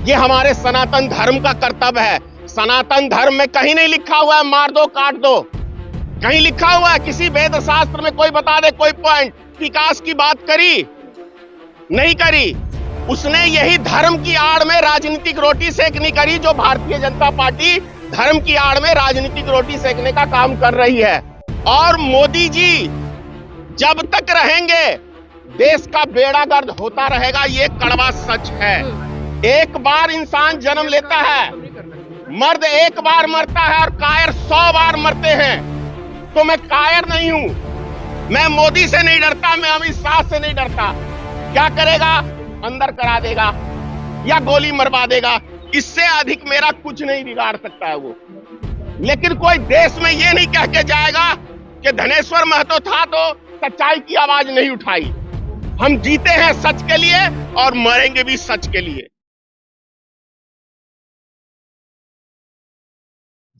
ये हमारे सनातन धर्म का कर्तव्य है। सनातन धर्म में कहीं नहीं लिखा हुआ है मार दो काट दो, कहीं लिखा हुआ है किसी वेद शास्त्र में कोई बता दे कोई पॉइंट। विकास की बात करी नहीं करी, उसने यही धर्म की आड़ में राजनीतिक रोटी सेकनी करी, जो भारतीय जनता पार्टी धर्म की आड़ में राजनीतिक रोटी सेकने का काम कर रही है। और मोदी जी जब तक रहेंगे देश का बेड़ा गर्क होता रहेगा, ये कड़वा सच है। एक बार इंसान जन्म लेता है, मर्द एक बार मरता है और कायर 100 बार मरते हैं। तो मैं कायर नहीं हूं, मैं मोदी से नहीं डरता, मैं अमित शाह से नहीं डरता। क्या करेगा? अंदर करा देगा या गोली मरवा देगा, इससे अधिक मेरा कुछ नहीं बिगाड़ सकता है वो। लेकिन कोई देश में ये नहीं कह के जाएगा कि धनेश्वर महतो था तो सच्चाई की आवाज नहीं उठाई। हम जीते हैं सच के लिए और मरेंगे भी सच के लिए।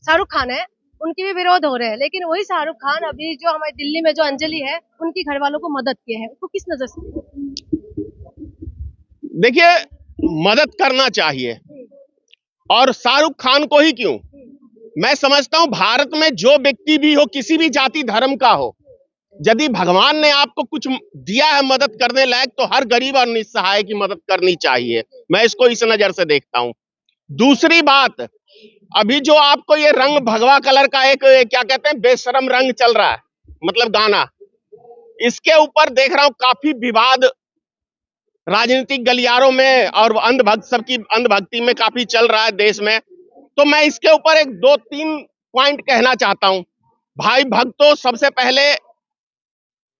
शाहरुख खान है, उनके भी विरोध हो रहे हैं, लेकिन वही शाहरुख खान अभी जो हमारे दिल्ली में जो अंजलि है उनकी घर वालों को मदद किए है, उसको किस नजर से? देखिए, मदद करना चाहिए, और शाहरुख खान को ही क्यों। मैं समझता हूं भारत में जो व्यक्ति भी हो, किसी भी जाति धर्म का हो, यदि भगवान ने आपको कुछ दिया है मदद करने लायक, तो हर गरीब और निस्सहाय की मदद करनी चाहिए। मैं इसको इस नजर से देखता हूं। दूसरी बात, अभी जो आपको ये रंग भगवा कलर का एक क्या कहते हैं बेशरम रंग चल रहा है, मतलब गाना, इसके ऊपर देख रहा हूं काफी विवाद राजनीतिक गलियारों में और अंधभक्त सबकी अंधभक्ति में काफी चल रहा है देश में। तो मैं इसके ऊपर एक 2-3 पॉइंट कहना चाहता हूं। भाई भक्तों, सबसे पहले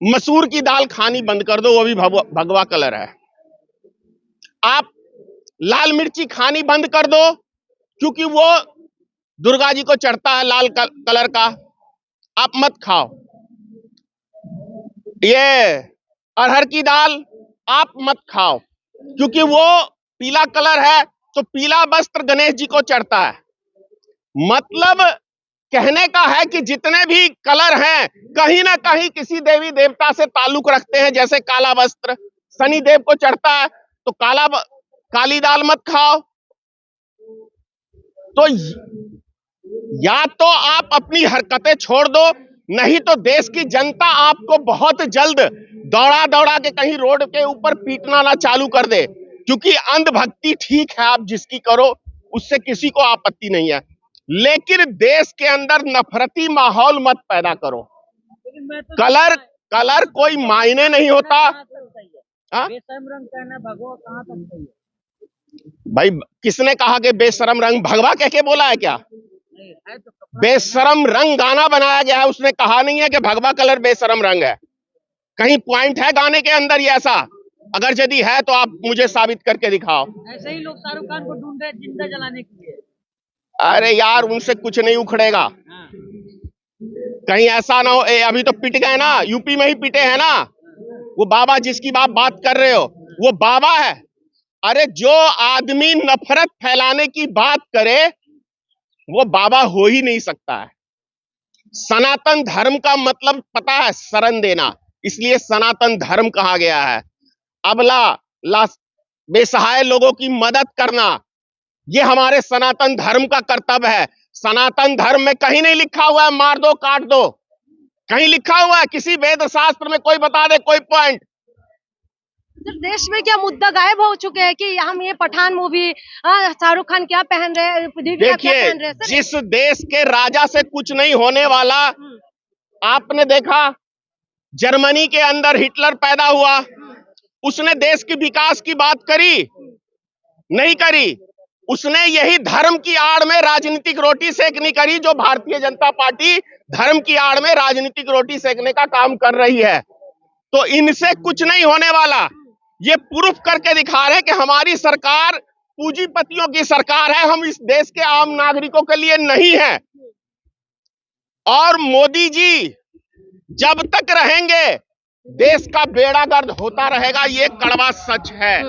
मसूर की दाल खानी बंद कर दो, वो भी भगवा कलर है। आप लाल मिर्ची खानी बंद कर दो, क्योंकि वो दुर्गा जी को चढ़ता है लाल कलर का, आप मत खाओ। ये अरहर की दाल आप मत खाओ, क्योंकि वो पीला कलर है, तो पीला वस्त्र गणेश जी को चढ़ता है। मतलब कहने का है कि जितने भी कलर हैं कहीं ना कहीं किसी देवी देवता से ताल्लुक रखते हैं। जैसे काला वस्त्र शनि देव को चढ़ता है, तो काली दाल मत खाओ। तो या तो आप अपनी हरकतें छोड़ दो, नहीं तो देश की जनता आपको बहुत जल्द दौड़ा दौड़ा के कहीं रोड के ऊपर पीटना ना चालू कर दे। क्योंकि अंधभक्ति ठीक है, आप जिसकी करो, उससे किसी को आपत्ति नहीं है, लेकिन देश के अंदर नफरती माहौल मत पैदा करो। कलर कोई मायने नहीं होता। भाई किसने कहा कि बेशरम रंग भगवा कह के बोला है क्या? बेशरम रंग गाना बनाया गया है, उसने कहा नहीं है कि भगवा कलर बेशरम रंग है। कहीं पॉइंट है गाने के अंदर ये ऐसा? अगर यदि है तो आप मुझे साबित करके दिखाओ। ऐसे ही लोग शाहरुख खान को ढूंढ रहे हैं जिंदा जलाने के लिए। अरे यार, उनसे कुछ नहीं उखड़ेगा। कहीं ऐसा ना हो, अभी तो पिट गए ना, यूपी में ही पिटे हैं ना। वो बाबा जिसकी आप बात कर रहे हो, वो बाबा है। अरे जो आदमी नफरत फैलाने की बात करे वो बाबा हो ही नहीं सकता है। सनातन धर्म का मतलब पता है? शरण देना, इसलिए सनातन धर्म कहा गया है। अबला बेसहाय लोगों की मदद करना, ये हमारे सनातन धर्म का कर्तव्य है। सनातन धर्म में कहीं नहीं लिखा हुआ है मार दो काट दो, कहीं लिखा हुआ है किसी वेद शास्त्र में कोई बता दे कोई पॉइंट। देश में क्या मुद्दा गायब हो चुके हैं कि हम ये पठान मूवी, शाहरुख खान क्या पहन रहे हैं, देखिए, जिस देश के राजा से कुछ नहीं होने वाला, आपने देखा जर्मनी के अंदर हिटलर पैदा हुआ, उसने देश की विकास की बात करी नहीं करी? उसने यही धर्म की आड़ में राजनीतिक रोटी सेकनी करी, जो भारतीय जनता पार्टी धर्म की आड़ में राजनीतिक रोटी सेकने का काम कर रही है। तो इनसे कुछ नहीं होने वाला। ये प्रूफ करके दिखा रहे कि हमारी सरकार पूंजीपतियों की सरकार है, हम इस देश के आम नागरिकों के लिए नहीं है। और मोदी जी जब तक रहेंगे देश का बेड़ा गर्क होता रहेगा, ये कड़वा सच है।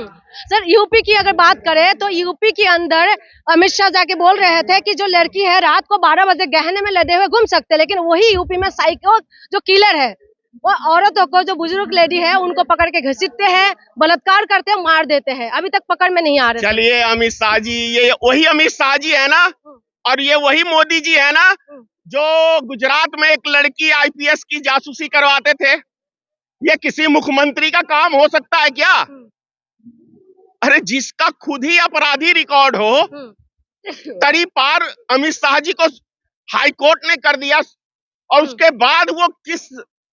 सर, यूपी की अगर बात करें तो यूपी के अंदर अमित शाह जाके बोल रहे थे कि जो लड़की है रात को 12 बजे गहने में लदे हुए घूम सकते हैं, लेकिन वही यूपी में साइको जो किलर है वो औरतों को, जो बुजुर्ग लेडी है, उनको पकड़ के घसीटते हैं, बलात्कार करते हैं, मार देते हैं। अभी तक पकड़ में नहीं आ रहे। चलिए अमित शाह जी, ये वही अमित शाह जी है ना, और ये वही मोदी जी है ना, जो गुजरात में एक लड़की आईपीएस की जासूसी करवाते थे। ये किसी मुख्यमंत्री का काम हो सकता है क्या? अरे जिसका खुद ही अपराधी रिकॉर्ड हो, तड़ी पार अमित शाह जी को हाई कोर्ट ने कर दिया, और उसके बाद वो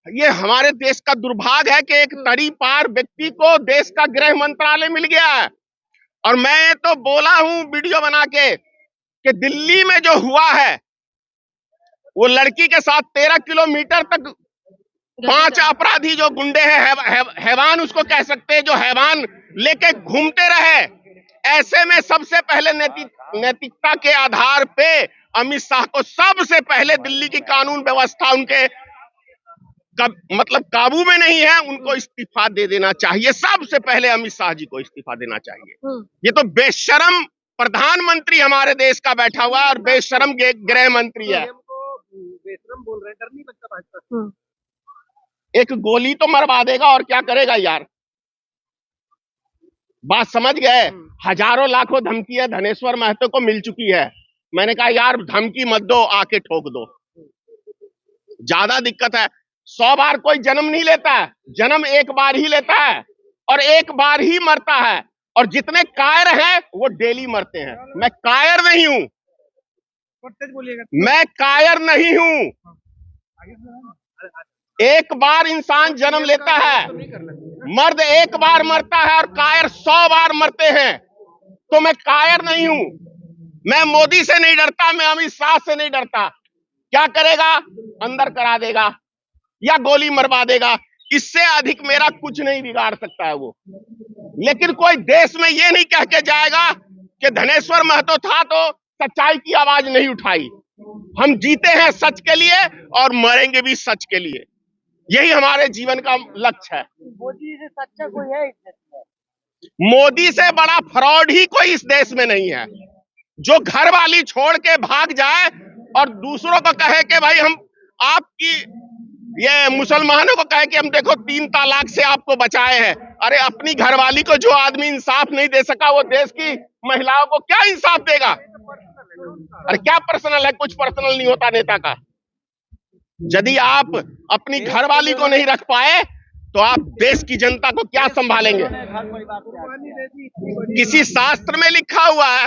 ये हमारे देश का दुर्भाग्य है कि एक तड़ी पार व्यक्ति को देश का गृह मंत्रालय मिल गया है। और मैं तो बोला हूं वीडियो बना के कि दिल्ली में जो हुआ है, वो लड़की के साथ 13 किलोमीटर तक 5 अपराधी जो गुंडे हैं, हैवान उसको कह सकते हैं, जो हैवान लेके घूमते रहे। ऐसे में सबसे पहले नैतिकता के आधार पे अमित शाह को सबसे पहले दिल्ली की कानून व्यवस्था उनके मतलब काबू में नहीं है, उनको इस्तीफा दे देना चाहिए। सबसे पहले अमित शाह जी को इस्तीफा देना चाहिए। ये तो बेशरम प्रधानमंत्री हमारे देश का बैठा हुआ है और बेशरम गृह मंत्री है। बेशरम बोल रहे हैं, डर नहीं लगता भाजपा? एक गोली तो मरवा देगा और क्या करेगा यार। बात समझ गए? हजारों लाखों धमकियां धनेश्वर महतो को मिल चुकी है। मैंने कहा यार धमकी मत दो, आके ठोक दो। ज्यादा दिक्कत है। 100 बार कोई जन्म नहीं लेता है, जन्म एक बार ही लेता है और एक बार ही मरता है। और जितने कायर हैं वो डेली मरते हैं। मैं कायर नहीं हूं, मैं कायर नहीं हूं। एक बार इंसान जन्म लेता है, मर्द एक बार मरता है और कायर 100 बार मरते हैं। तो मैं कायर नहीं हूं। मैं मोदी से नहीं डरता, मैं अमित शाह से नहीं डरता। क्या करेगा? अंदर करा देगा या गोली मरवा देगा। इससे अधिक मेरा कुछ नहीं बिगाड़ सकता है वो। लेकिन कोई देश में ये नहीं कह के जाएगा कि धनेश्वर महतो था तो सच्चाई की आवाज नहीं उठाई। हम जीते हैं सच के लिए और मरेंगे भी सच के लिए। यही हमारे जीवन का लक्ष्य है। मोदी से सच्चा कोई है इस देश में? मोदी से बड़ा फ्रॉड ही कोई इस देश में नहीं है। जो घर वाली छोड़ के भाग जाए और दूसरों को कहे कि भाई हम आपकी, ये मुसलमानों को कहे कि हम देखो 3 तलाक से आपको बचाए हैं। अरे अपनी घरवाली को जो आदमी इंसाफ नहीं दे सका, वो देश की महिलाओं को क्या इंसाफ देगा? अरे क्या पर्सनल है? कुछ पर्सनल नहीं होता नेता का। यदि आप अपनी घरवाली को नहीं रख पाए तो आप देश की जनता को क्या संभालेंगे? किसी शास्त्र में लिखा हुआ है,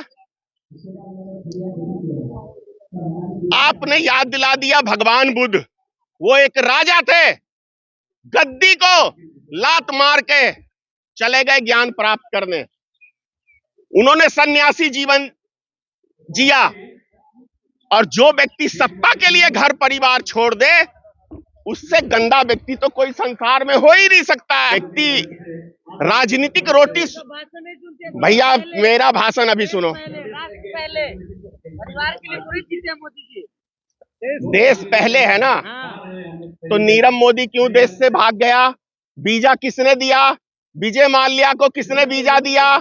आपने याद दिला दिया भगवान बुद्ध। वो एक राजा थे, गद्दी को लात मार के चले गए ज्ञान प्राप्त करने। उन्होंने सन्यासी जीवन जिया। और जो व्यक्ति सत्ता के लिए घर परिवार छोड़ दे, उससे गंदा व्यक्ति तो कोई संसार में हो ही नहीं सकता है। व्यक्ति राजनीतिक रोटी, भैया मेरा भाषण अभी सुनो। पहले परिवार के लिए पूरी चीजें मोदी जी। देश पहले है ना, तो नीरव मोदी क्यों देश से भाग गया? वीजा किसने दिया? विजय माल्या को किसने वीजा दिया?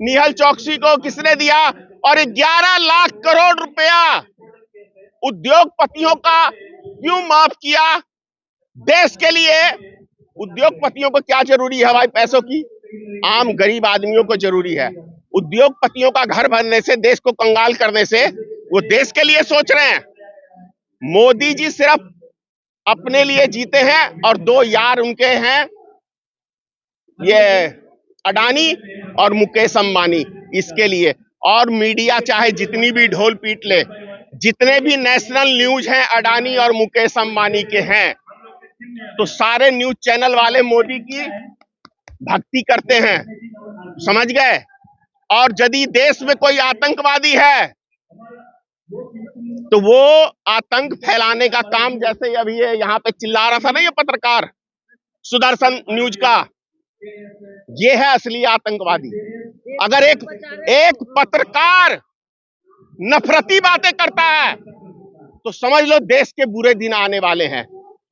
निहल चौकसी को किसने दिया? और 11 लाख करोड़ रुपया उद्योगपतियों का क्यों माफ किया? देश के लिए उद्योगपतियों को क्या जरूरी है भाई? पैसों की? आम गरीब आदमियों को जरूरी है। उद्योगपतियों का घर भरने से, देश को कंगाल करने से वो देश के लिए सोच रहे हैं। मोदी जी सिर्फ अपने लिए जीते हैं और 2 यार उनके हैं, ये अडानी और मुकेश अंबानी। इसके लिए और मीडिया चाहे जितनी भी ढोल पीट ले, जितने भी नेशनल न्यूज हैं अडानी और मुकेश अंबानी के हैं, तो सारे न्यूज चैनल वाले मोदी की भक्ति करते हैं। समझ गए? और यदि देश में कोई आतंकवादी है तो वो आतंक फैलाने का काम, जैसे अभी ये यहाँ पे चिल्ला रहा था ना ये पत्रकार सुदर्शन न्यूज का, ये है असली आतंकवादी। अगर एक पत्रकार नफरती बातें करता है तो समझ लो देश के बुरे दिन आने वाले हैं,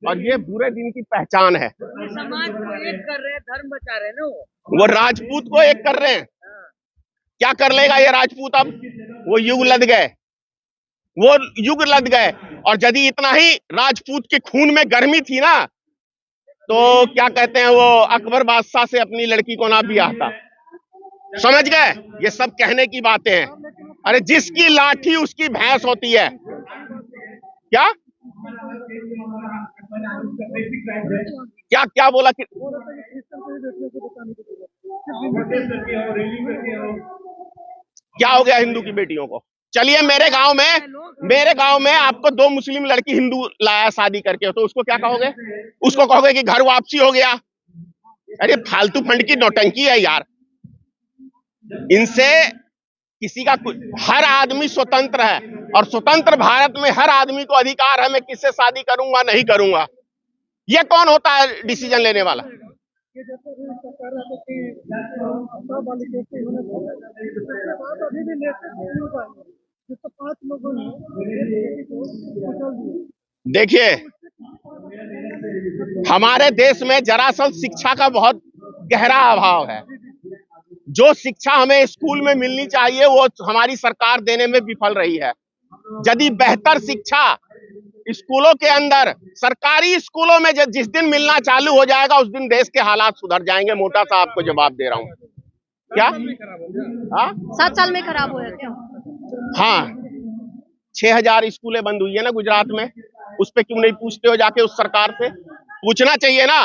और ये बुरे दिन की पहचान है। समाज को एक कर रहे हैं, धर्म बचा रहे हैं ना वो राजपूत को एक कर रहे हैं। क्या कर लेगा ये राजपूत? अब वो युग लद गए, वो युग लद गए। और यदि इतना ही राजपूत के खून में गर्मी थी ना, तो क्या कहते हैं वो अकबर बादशाह से अपनी लड़की को ना ब्याह था। समझ गए? ये सब कहने की बातें हैं। अरे जिसकी लाठी उसकी भैंस होती है। क्या क्या क्या बोला कि क्या हो गया हिंदू की बेटियों को? चलिए मेरे गांव में आपको 2 मुस्लिम लड़की हिंदू लाया शादी करके, तो उसको क्या कहोगे? उसको कहोगे कि घर वापसी हो गया? अरे फालतू फंड की नौटंकी है यार। इनसे किसी का हर आदमी स्वतंत्र है, और स्वतंत्र भारत में हर आदमी को अधिकार है मैं किससे शादी करूंगा नहीं करूंगा। ये कौन होता है डिसीजन लेने वाला? देखिए, हमारे देश में दरअसल शिक्षा का बहुत गहरा अभाव है। जो शिक्षा हमें स्कूल में मिलनी चाहिए वो हमारी सरकार देने में विफल रही है। यदि बेहतर शिक्षा स्कूलों के अंदर, सरकारी स्कूलों में जिस दिन मिलना चालू हो जाएगा उस दिन देश के हालात सुधर जाएंगे। मोटा सा आपको जवाब दे रहा हूं। क्या? हाँ 7 साल में खराब हो जाते हैं। हाँ, 6000 स्कूलें बंद हुई है ना गुजरात में। उस पे क्यों नहीं पूछते हो जाके उस सरकार से? पूछना चाहिए ना।